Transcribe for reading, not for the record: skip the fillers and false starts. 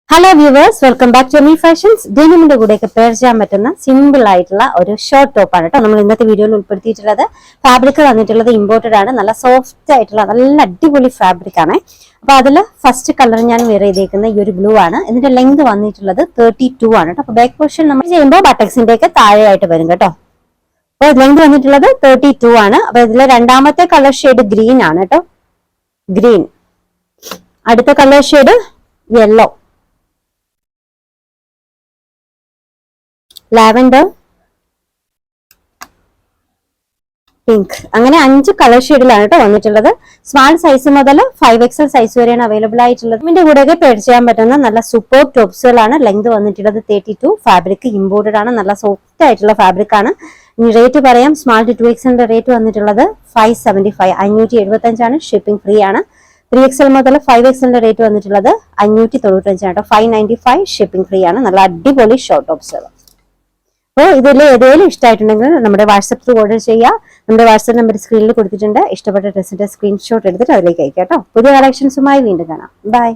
Hello viewers, welcome back to Emi fashions. ഡെനിമിന്റെ കൂടെയൊക്കെ pair ചെയ്യാൻ പറ്റുന്ന സിമ്പിൾ ആയിട്ടുള്ള ഒരു ഷോർട്ട് ടോപ്പ് ആണ് കേട്ടോ നമ്മൾ ഇന്നത്തെ വീഡിയോയിൽ ഉൾപ്പെടുത്തിയിട്ടുള്ളത്. ഫാബ്രിക് വന്നിട്ടുള്ളത് ഇമ്പോർട്ടഡ് ആണ്. നല്ല സോഫ്റ്റ് ആയിട്ടുള്ള നല്ല അടിപൊളി ഫാബ്രിക് ആണ്. അപ്പൊ അതിൽ ഫസ്റ്റ് കളർ ഞാൻ വെയർ ചെയ്തേക്കുന്ന ഈ ഒരു ബ്ലൂ ആണ്. ഇതിന്റെ ലെങ്ത് വന്നിട്ടുള്ളത് 32 ആണ് കേട്ടോ. അപ്പൊ ബാക്ക് പോർഷൻ നമ്മൾ ചെയ്യുമ്പോൾ ബട്ടക്സിന്റെ ഒക്കെ താഴെയായിട്ട് വരും കേട്ടോ. അപ്പൊ ലെങ്ത് വന്നിട്ടുള്ളത് 32 ആണ്. അപ്പൊ ഇതിലെ രണ്ടാമത്തെ കളർ ഷെയ്ഡ് ഗ്രീൻ ആണ് കേട്ടോ. ഗ്രീൻ. അടുത്ത colour shade yellow, lavender, pink. അങ്ങനെ 5 കളർ ഷെയ്ഡിലാണ് കേട്ടോ വന്നിട്ടുള്ളത്. സ്മാൾ സൈസ് മുതൽ 5XL സൈസ് വരെയാണ് അവൈലബിൾ ആയിട്ടുള്ളത്. ഇതിന്റെ കൂടെയൊക്കെ പെയർ ചെയ്യാൻ പറ്റുന്ന നല്ല സൂപ്പർ ടോപ്സുകളാണ്. ലെങ്ത് വന്നിട്ടുള്ളത് 32. ഫാബ്രിക് ഇമ്പോർട്ടഡ് ആണ്. നല്ല സോഫ്റ്റ് ആയിട്ടുള്ള ഫാബ്രിക് ആണ്. ഇനി റേറ്റ് പറയാം. സ്മാൾ ടു 2XL റേറ്റ് വന്നിട്ടുള്ളത് 575, 575 ആണ്. ഷിപ്പിംഗ് ഫ്രീ ആണ്. 3XL മുതൽ 5XL റേറ്റ് വന്നിട്ടുള്ളത് 595 ആണ് കേട്ടോ. 595 ഷിപ്പിംഗ് ഫ്രീ ആണ്. നല്ല അടിപൊളി ഷോർട്ട് ടോപ്സുകൾ. അപ്പോൾ ഇതിൽ ഏതെങ്കിലും ഇഷ്ടമായിട്ടുണ്ടെങ്കിൽ നമ്മുടെ വാട്സപ്പ് ത്രൂ ഓർഡർ ചെയ്യുക. നമ്മുടെ വാട്സപ്പ് നമ്പർ സ്ക്രീനിൽ കൊടുത്തിട്ടുണ്ട്. ഇഷ്ടപ്പെട്ട ഡ്രസ്സിന്റെ സ്ക്രീൻഷോട്ട് എടുത്തിട്ട് അതിലേക്ക് അയക്കാം കേട്ടോ. പുതിയ കളക്ഷൻസുമായി വീണ്ടും കാണാം. ബൈ.